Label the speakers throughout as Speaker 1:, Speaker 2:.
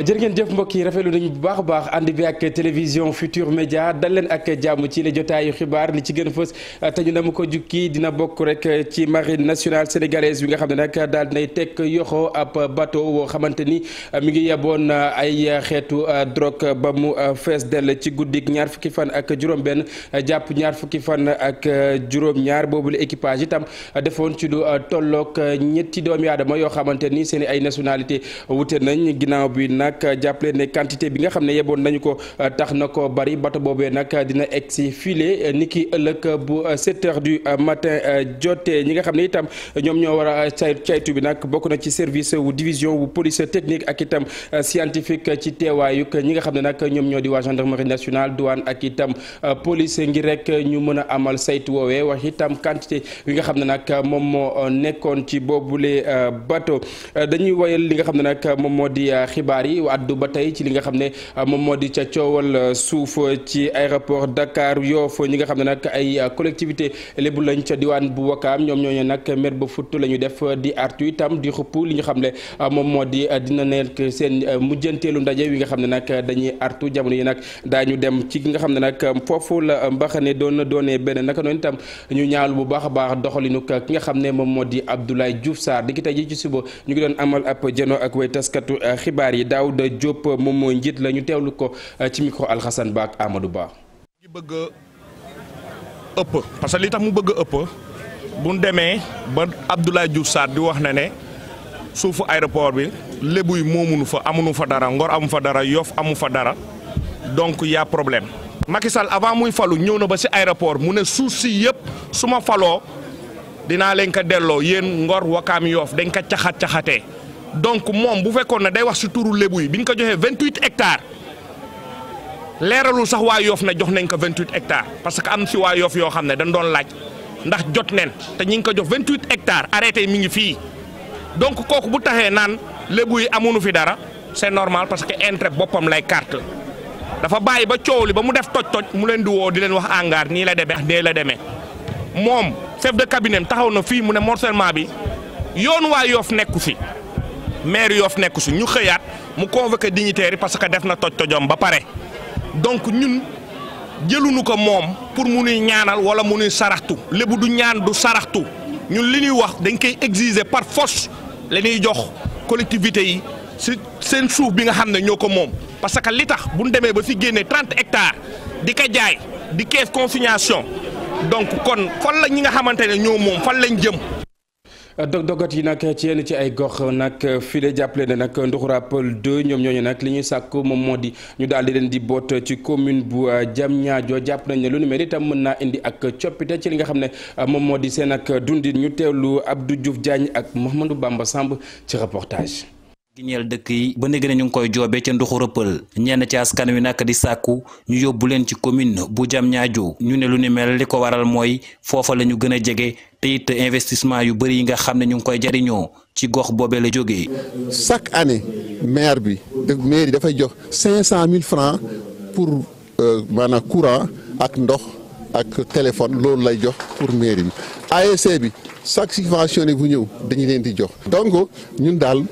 Speaker 1: jërë ngeen jëf mbokk yi rafetlu nañu bu baax a baax ànd bi ak télévision Futur Média dal leen ak jàmm ci la jotaayu xibaar li ci gën a fës te ñu dama ko jukki dina bokk rek ci marine nationale sénégalaise bi nga xam ne nag daal dinay teg yoxo ab bateau woo xamante ni mi ngi yeboon ay xeetu drogue ba mu fees dell ci guddik ñaar fukki fan ak juróom-benn jàpp ñaar fukki fan ak juróom-ñaar boobu la équipage itam defoon ci lu tolloog ñetti doomi aadama yoo xamante ni seen ay nationalité wute nañ ginnaaw bi nag jàppale ne quantité bi nga xam ne yeboon nañu ko tax na ko bari bato boobee nag dina egg si filé ni ki ëllëg bu 7 heures du matin jotee ñi nga xam ne itam ñoom ñoo war a caytu bi nag bokk na ci service wu division wu police technique ak itam scientifique ci teewaayuk ñi nga xam ne nag ñoom ñoo di waa gendarmerie nationale douane ak itam police ngir rek ñu mën a amal saytu woowee wax itam quantité yi nga xam ne nag moom moo nekkoon ci boobule bateau dañuy woyal li nga xam ne nag moom moo di xibaar yi addu ba tey ci li nga xam ne moom moo di ca coowal suuf ci aéroport Dakar Yoff ñi nga xam ne nag ay collectivité lébu lañ ca diwaan bu Wakaam ñoom ñooñu nag mer ba futt la ñu def di artu itam di xupp li ñu xam ne moom moo di dina nekk seen mujjanteelu ndaje wi nga xam ne nag dañuy artu jamono yi nag daañu dem ci ki nga xam ne nag foofu la mbaxane doonee benn naka noonu itam ñu ñaawlu bu baax a baax doxalinu ki nga xam ne moom moo di Abdoulaye Diouf Sarr di ki tey ji ci suba ñu ngi doon amal ab jano ak way taskatu xibaar yi Daouda Diop moom mooy njiit la ñu teewlu ko ci micro Alxasan Ba ak Amadou Ba.
Speaker 2: ngi bëgg a ëpp parce que li tax mu bëgg a ëpp bu ñu demee ba Abdoulaye Diouf Sarr di wax na ne suufu aéroport bi lébu yi moomunu fa amuñu fa dara Ngor amu fa dara Yoff amu fa dara donc y a problème. Macky Sall avant muy falu ñëw na ba si aéroport mu ne suuf si yëpp su ma faloo dinaa leen ko delloo yéen Ngor Wakaam Yoff dañ ko caxatee. donc moom bu fekkoon ne day wax ci turu lébu yi bi ñu ko joxee 28 hectares leeralul sax waa Yoff ne jox nañ ko 28 hectares parce que am ci waa Yoff yoo xam ne dañ doon laaj ndax jot neen te ñi ngi ko jox 28 hectares arrêté mi ngi fii donc kooku bu taxee naan lébu yi amuñu fi dara c'est normal parce que intérêt boppam lay carte dafa bàyyi ba coow li ba mu def toj mu leen di woo di leen wax hangar nii la demee nii la demee moom chef de cabinet taxaw na fii mu ne morcellement bi yoonu waa Yoff nekku fi. maire Yoff nekku si ñu xëyaat mu convoqué dignitaires yi parce que def na toj-tojom ba pare donc ñun jëluñu ko moom pour mu nuy ñaanal wala mu nuy saraxtu lébu du ñaan du saraxtu ñun li ñuy wax dañ koy exiger par force la ñuy jox collectivités yi si seen suuf bi nga xam ne ñoo ko moom parce que li tax bu ñu demee ba fi génnee 30 hectares di ko jaay di caisse consignation donc kon fan la ñi nga xamante ne ñoo moom fan lañ jëm.
Speaker 1: dogat yi nag ci yenn ci ay gox nag file jàppale ne nag Nduxura Pël 2 ñoom ñooñu nag li ñuy sàkk moom moo di ñu daal di leen di boot ci commune bu Diamniadio jàpp nañ ne lu ni mel itam mën naa indi ak coppite ci li nga xam ne moom moo di seen ak dundin ñu teewlu Abdou Diouf Diagne ak Mouhamadou Bamba Samb ci reportage.
Speaker 3: gi ñeel dëkk yi ba léegi ñu ngi koy joobee ca Nduxura Pël ñenn ci askan wi nag di sàkku ñu yóbbu leen ci commune bu Diamniadio ñu ne lu ni mel li ko waral mooy foofa la ñu gën a jege te it investissement yu bëri yi nga xam ne ñu ngi koy jariñoo ci gox boobee la jógee.
Speaker 4: chaque année maire bi mairie dafay jox 500 000 francs pour maanaam courant ak ndox ak téléphone loolu lay jox pour mairie bi ASC bi chaque subventionné bu ñëw dañu leen di jox donc ñun daal.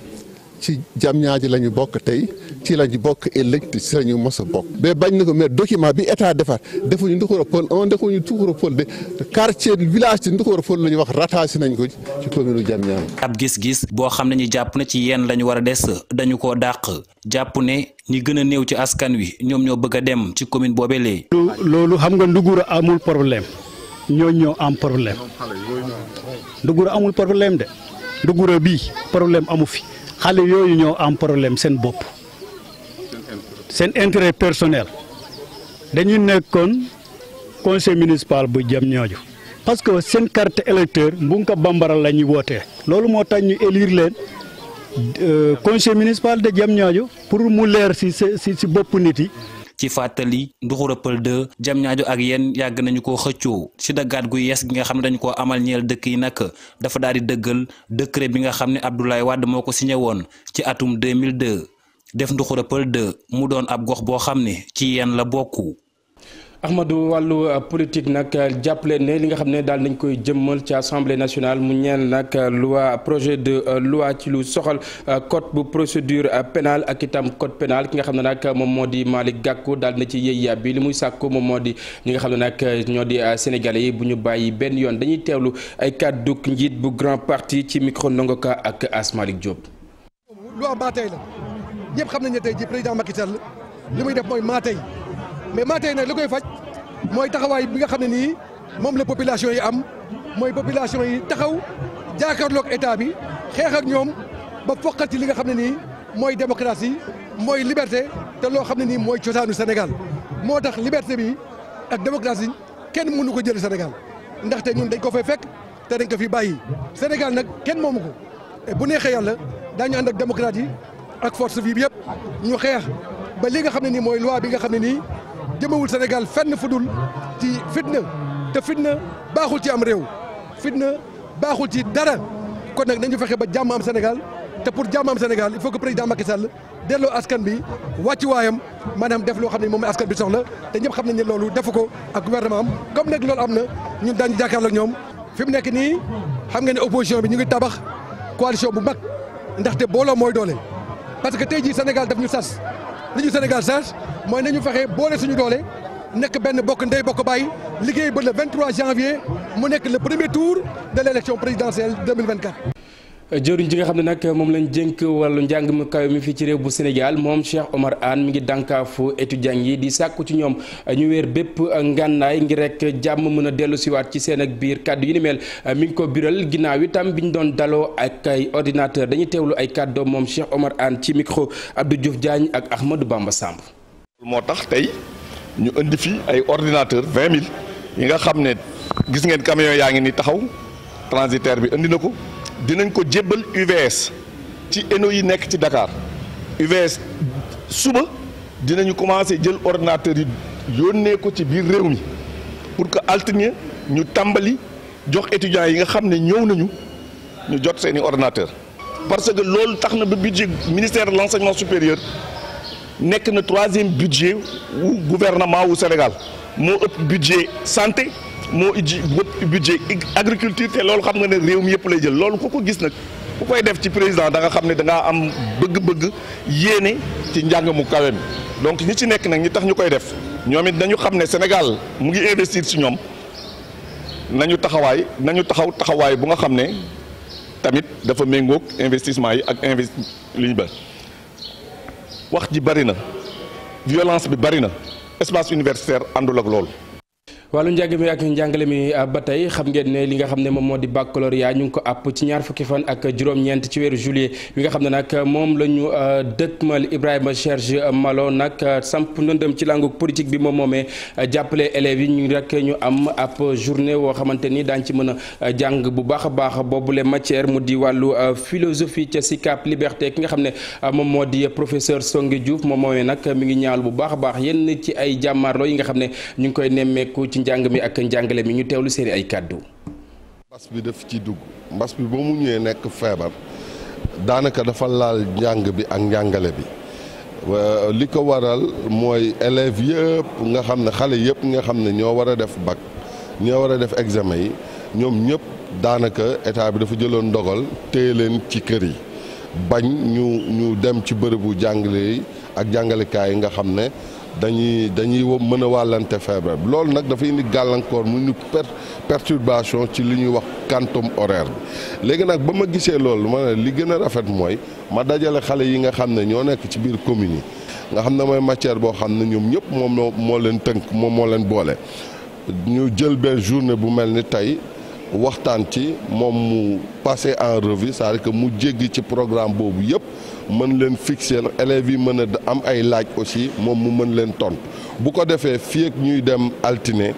Speaker 4: ci Diamniadio la ñu bokk tey ci la ñu bokk ëllëg ci la ñu mos a bokk. mais bañ na ko mais document bi état defar defuñu Nduxura Pël 1 defuñu Nduxura Pël de quartier village ci Nduxura Pël la ñu wax rattaché nañ ko ci commune Diamniadio. ab
Speaker 3: gis-gis boo xam ne ñu jàpp na ci yenn la ñu war a des dañu koo dàq jàpp ne ñi gën a néew ci askan wi ñoom ñoo bëgg a dem ci commune boobee lee.
Speaker 5: loolu xam nga Nduxura amul problème ñoo am problème Nduxura amul problème de Nduxura bii problème amu fi. xale yooyu ñoo am problème seen bopp seen intérêt personnel dañu nekkoon conseil municipal bu Diamniadio parce que seen carte électeur Mbunka Bambara la ñuy wootee loolu moo tax ñu élire leen conseil municipal de Diamniadio pour mu leer si bopp nit yi.
Speaker 3: ci fàttali Nduxura Pël 2 Diamniadio ak yéen yàgg nañu ko xëccoo ci daggaat gu yees gi nga xam ne dañu ko amal ñeel dëkk yi nag dafa daal di dëggal décret bi nga xam ne Abdoulaye Wade moo ko signé woon ci atum 2002 def Nduxura Pël 2 mu doon ab gox boo xam ne ci yéen la bokku.
Speaker 1: Ahmadou wàllu politique nag jàppale ne li nga xam ne daal nañ koy jëmmal ci assemblée nationale mu ñeel nag loi projet de loi ci lu soxal code bu procédure pénale ak itam code pénal ki nga xam ne nag moom moo di Malick Gakou daal na ci yëy yàb bi li muy sàkku moom moo di ñi nga xam ne nag ñoo di sénégalais yi bu ñu bàyyi benn yoon dañuy teewlu ay kàddu njiit bu grand parti ci micro Ndongoka ak Asmalik Diop.
Speaker 6: loi maa tey la ñëpp xam nañ ne tey ji président Macky Sall li muy def mooy maa tey mais maa tey nag li koy faj mooy taxawaay bi nga xam ne nii moom la population yi am mooy population yi taxaw jàkkaarloog état bi xeex ak ñoom ba foqal ci li nga xam ne nii mooy démocratie mooy liberté te loo xam ne nii mooy cosaanu Sénégal moo tax liberté bi ak démocratie kenn mënu ko jël Sénégal ndaxte ñun dañ ko fay fekk te dañ ko fi bàyyi Sénégal nag kenn moomu ko bu neexee yàlla daañu ànd ak démocrate yi ak force vive yëpp ñu xeex ba li nga xam ne nii mooy loi bi nga xam ne nii jëmawul Sénégal fenn fu dul ci fitna te fitna baaxul ci am réew fitna baaxul ci dara kon nag nañu fexe ba jàmm am Sénégal te pour jàmm am Sénégal il faut que président Macky Sall delloo askan bi wàccuwaayam maanaam def loo xam ne moom la askan bi soxla te ñëpp xam nañ ne loolu defu ko ak gouvernement am comme nag loolu am na ñun daañu jàkkaarloo ak ñoom fi mu nekk nii xam nga ne opposition bi ñu ngi tabax coalition bu mag ndaxte booloo mooy doole parce que tey jii Sénégal daf ñu sas li ñu Sénégal sas mooy nañu fexe boole suñu doole nekk benn bokk ndey bokk bàyyi liggéey ba le 23 janvier mu nekk le premier tour de l' élection présidentielle 2024.
Speaker 1: jëriñ ji nga xam ne nag moom lañ jënk wàllu njàng mu kaw mi fii ci réew bu Sénégal moom Cheikh Omar Anne mi ngi dànkaafu étudiants yi di sàkku ci ñoom ñu weer bépp ngànnaay ngir rek jàmm mën a dellu siwaat ci seen ak biir kàddu yi ni mel mi ngi ko biral ginnaaw itam bi ñu doon daloo ak ay ordinateur dañuy teewlu ay kàddoo moom Cheikh Omar Anne ci micro Abdou Diouf Diagne ak Ahmadou Bamba Samb.
Speaker 2: moo tax tey ñu indi fi ay ordinateur 20 000 yi nga xam ne gis ngeen camion yaa ngi ni taxaw transitaire bi indi na ko. dinañ ko jébbal UVS ci ENO yi nekk ci Dakar UVS suba dinañu commencé jël ordinateur yi yónnee ko ci biir réew mi pour que altine ñu tàmbali jox étudiants yi nga xam ne ñëw nañu ñu jot seeni ordinateur parce que loolu tax na ba budget ministère de l'enseignement supérieur nekk na 3e budget wu gouvernement wu Sénégal moo ëpp budget santé moo ëpp budget agriculture te loolu xam nga ne réew mi yëpp lay jël loolu ku ko gis nag ku koy def ci président da nga xam ne da ngaa am bëgg-bëgg yéene ci njàng mu kawe mi donc ñi ci nekk nag ñi tax ñu koy def ñoom it nañu xam ne Sénégal mu ngi investir ci ñoom nañu taxawaay bu nga xam ne tamit dafa méngoog investissement yi ak li ñu ba wax ji bari na violence bi bari na espace universitaire àndul ak loolu.
Speaker 1: wàllu njàng mi ak njàngale mi ba tey xam ngeen ne li nga xam ne moom moo di baccalauréat ñu ngi ko àpp ci ñaar fukki fan ak juróom-ñeent ci weeru juillet bi nga xam ne nag moom la ñu dëkkmal Ibrahima Serge Malo nag samp ndëndëm ci langue politique bi moom moomee jàppale élèves yi ñu rek ñu am ab journée woo xamante ni daañu ci mën a jàng bu baax a baax boobule matière mu di wàllu philosophie ca SICAP Liberté ki nga xam ne moom moo di professeur Songe Diouf moom moomee nag mi ngi ñaawlu bu baax a baax yenn ci ay jàmmaarloo yi nga xam ne ñu ngi koy nemmeeku ci njàng mi ak njàngale mi ñu teewlu seeni ay kàddu.
Speaker 4: mbas bi daf ci dugg mbas bi ba mu ñëwee nekk feebar daanaka dafa laal njàng bi ak njàngale bi li ko waral mooy élèves yëpp nga xam ne xale yëpp nga xam ne ñoo war a def bac ñoo war a def examen yi ñoom ñëpp daanaka état bi dafa jëloon ndogal téye leen ci kër yi bañ ñu dem ci bërëbu jàngale yi ak jàngalekaay yi nga xam ne dañuy mën a wàllante feebar bi loolu nag dafa indi gàllankoor mu ñu perturbation ci li ñuy wax quantum horaire bi léegi nag ba ma gisee loolu ma ne li gën a rafet mooy ma dajale xale yi nga xam ne ñoo nekk ci biir commune yi nga xam ne mooy matière boo xam ne ñoom ñëpp moom moo leen tënk moom moo leen boole ñu jël benn journée bu mel ni tey waxtaan ci moom mu passé en revue c'est-à-dire que mu jéggi ci programme boobu yëpp mën leen fixer élèves yi mën a am ay laaj aussi moom mu mën leen tontu bu ko defee fii ak ñuy dem altine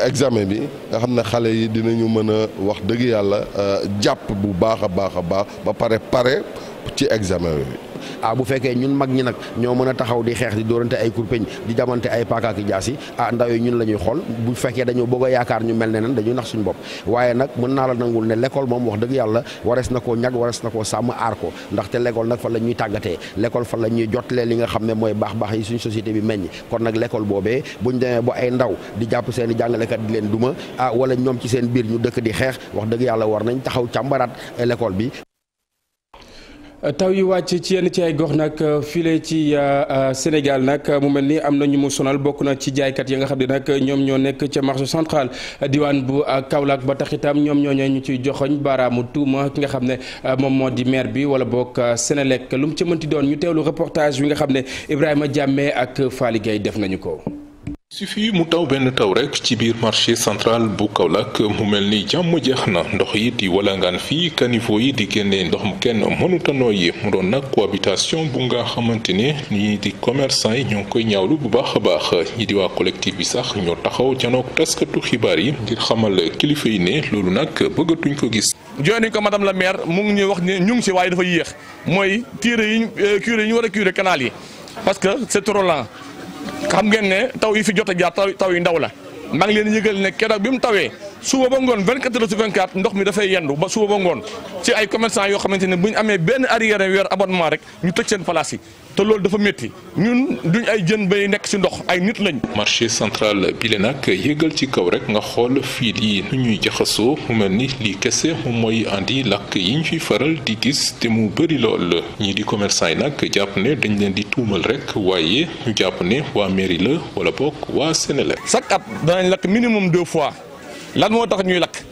Speaker 4: examen bi nga xam ne xale yi dinañu mën a wax dëgg yàlla jàpp bu baax a baax ba pare ci examen bi.
Speaker 7: bu fekkee ñun mag ñi nag ñoo mën a taxaw di xeex di dóorante ay kurpeñ di jamante ay paaka ak jaasi ndaw yi ñun la ñuy xool bu fekkee dañoo bëgg a yaakaar ñu mel ne nan dañuy nax suñu bopp waaye nag mën naa la nangul ne l'école moom wax dëgg yàlla warees na koo ñag warees na koo sàmm aar ko ndaxte l'école nag fan la ñuy tàggatee l'école fan la ñuy jottalee li nga xam ne mooy baax yi suñu société bi meññ kon nag l'école boobee buñ demee ba ay ndaw di jàpp seen i jàngalekat di leen duma wala ñoom ci seen biir ñu dëkk di xeex wax dëgg yàlla war nañ taxaw càmbaraat l'école bi.
Speaker 1: taw yu wàcc ci yenn ci ay gox nag file ci Sénégal nag mu mel ni am na ñu mu sonal bokk na ci jaaykat yi nga xam ne nag ñoom ñoo nekk ca marché central diwaan bu Kaolack ba tax itam ñoom ñoo ñu ciy joxoñ baaraamu tuuma ki nga xam ne moom moo di maire bi wala boog Sénélec lu mu ca mënti doon ñu teewlu reportage bi nga xam ne Ibrahima Diamé ak Faly Gueye def nañu ko.
Speaker 8: suffit mu taw benn taw rek ci biir marché central bu Kaolack mu mel ni jàmm jeex na ndox yi di walangaan fii caniveau yi di génnee ndox mu kenn mënuta nooyi mu doon nag cohabitation bu nga xamante ne ñii di commerçant yi ñoo ngi koy ñaawlu bu baax a baax ñi di waa collectif bi sax ñoo taxaw janook taskatu xibaar yi ngir xamal kilifa yi ne loolu nag bëggatuñ ko gis.
Speaker 2: jooy nañ ko madame la maire mu ngi ñuy wax ne ñu ngi si waaye dafa yéex mooy curé yi ñu war a curé canal yi parce que c'est trop lent. xam ngeen ne taw yi fi jot a jaar taw yi ndaw la maa ngi leen yëgal ne keroog bi mu tawee suba ba ngoon 24 heures sur 24 ndox mi dafay yendu ba suba ba ngoon ci ay commerçant yoo xamante ne bu ñu amee benn arrière weer abonnement rek ñu tëj seen place yi te loolu dafa métti ñun duñ ay jën bay nekk ci ndox ay nit lañ.
Speaker 8: marché central bi le nag yëgal ci kaw rek nga xool fii yi nu ñuy jaxasoo mu mel ni lii kese moom mooy andi lakk yi ñu fi faral di gis te mu bëri lool ñii di commerçant yi nag jàpp ne dañ leen di tuumal rek waaye ñu jàpp ne waa mairie la wala bokk waa Sénélec.
Speaker 2: chaque at danañ lakk minimum 2 fois lan moo tax ñuy lakk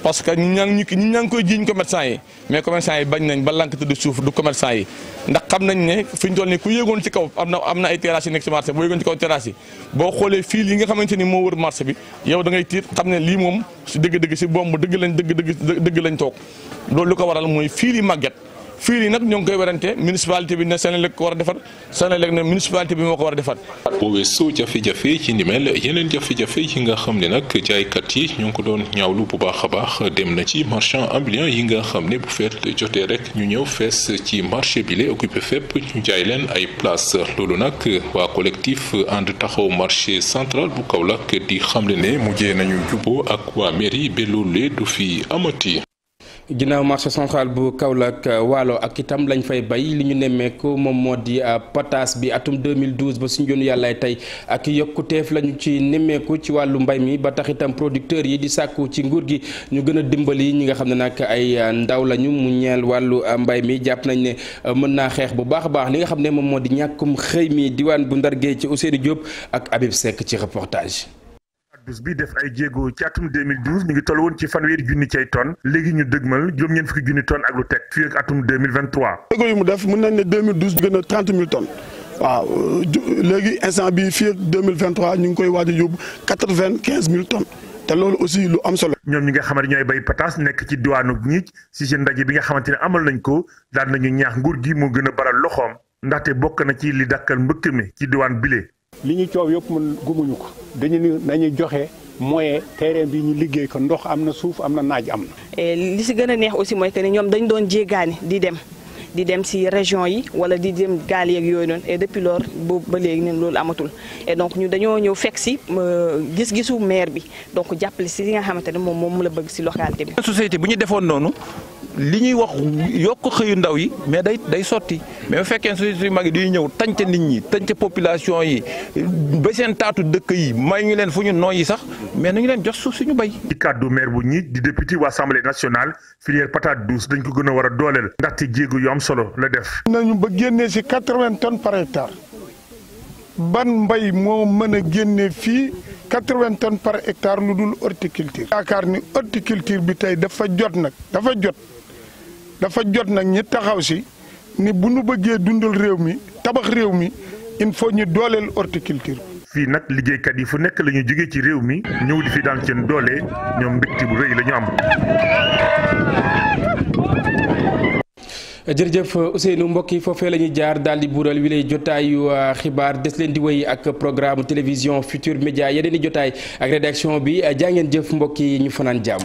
Speaker 2: parce que ñi ñaa ngi koy jiiñ commerçant yi mais commerçant yi bañ nañ ba lank tëdd suuf du commerçant yi ndax xam nañ ne fi ñu toll nii ku yéegoon ci kaw am na ay terrasse yu nekk ci marché boo yéegoon ci kaw terrasse yi boo xoolee fii yi nga xamante ni moo wër marché bi yow da ngay tiit xam ne lii moom si dëgg-dëgg si bomb dëgg lañ toog loolu lu ko waral mooy fii li màgget fii yi nag ñoo ngi koy werante municipalité bi ne Sénélec ko war a defar Sénélec ne municipalité bi moo ko war a defar.
Speaker 8: boo weesoo jafe-jafe ci ni mel yeneen jafe-jafe yi nga xam ne nag jaaykat yi ñoo ngi ko doon ñaawlu bu baax a baax dem na ci marchand ambulant yi nga xam ne bu feet jotee rek ñu ñëw fees ci marché bi la occupé fépp ñu jaay leen ay place loolu nag waa collectif ànd taxaw marché central bu Kaolack di xamle ne mujjee nañu juboo ak waa mairie ba loolu du fi amati.
Speaker 1: ginnaaw marché central bu Kaolack waalo ak itam lañ fay bay li ñu nemmeeku moom moo di pataas bi atum 2012 ba suñu joonu yàllaay tey ak yokkuteef lañu ci nemmeeku ci wàllu mbay mi ba tax itam producteurs yi di sàkku ci nguur gi ñu gën a dimbali ñi nga xam ne nag ay ndaw lañu mu ñeel wàllu mbay mi jàpp nañ ne mën naa xeex bu baax a baax li nga xam ne moom moo di ñàkkum xëy mi diwaan bu Ndar Géej ci Ousseynou Diop ak Habib Seck ci reportage.
Speaker 9: bi def ay jéego ci atum 2012 mi ngi toll woon ci fanweeri junni ci ay tonnes léegi ñu dëgmal juróom-ñeent fukki junni tonnes ak lu teg fii ak atum 2023.
Speaker 10: jéego yi mu def mën nañ ne 2012 gën a 30 000 tonnes waaw léegi instant bi fii ak 2023 ñu ngi koy waaj a yóbbu 95 000 tonnes te loolu aussi lu am solo.
Speaker 9: ñoom ñi nga xamante ñooy bay pataas nekk ci diwaanu Ñiij si seen ndaje bi nga xamante ne amal nañ ko daan nañu ñaax nguur gi moo gën a baral loxoom ndaxte bokk na ci li dakkal mbëkk mi ci diwaan bile.
Speaker 5: li ñu coow yëpp mën gumuñu ko dañu nañu joxe moyen terrain bi ñu liggéey ko ndox am na suuf am na naaj am na.
Speaker 11: li si gën a neex aussi mooy que ne ñoom dañ doon jéggaani di dem si région yi wala di dem gaal yeeg yooyu noonu et depuis lors boobu ba léegi ñun loolu amatul et donc ñu dañoo ñëw fekk si gis-gisu maire bi donc jàppale si li nga xamante ne moom mu la bëgg si localité bi.
Speaker 12: société bu ñu defoon noonu li ñuy wax yokk xëyu ndaw yi mais day sotti mais bu fekkee société yu mag yi di ñëw tànc nit ñi tànc population yi ba seen taatu dëkk yi may ñu leen fu ñu nooyi sax mais nañu leen jox suuf suñu bay.
Speaker 9: ci kàddu maire bu Ñiij di député wu assemblée nationale filière patate douce dañ ko gën a war a dooleel ndaxte jéego yu am solo la def.
Speaker 10: nañu ba génnee si 80 tonnes par hectare ban mbay moo mën a génne fii 80 tonnes par hectare lu dul horticulture. yaakaar ni horticulture bi tey dafa jot nag ñi taxaw si ni bu nu bëggee dundal réew mi tabax réew mi il faut ñu dooleel horticulture.
Speaker 9: fii nag liggéeykat yi fu nekk la ñu jógee ci réew mi ñëw di fi daan seen doole ñoom mbégte bu rëy la ñu am.
Speaker 1: jërëjëf Ousseynou mbokk yi foofee la ñuy jaar daal di buural wi lay jotaayu xibaar des leen di wéy ak programme télévision Futur Média yeneen i jotaay ak rédaction bi jaa ngeen jëf mbokk yi ñu fanaan jàmm.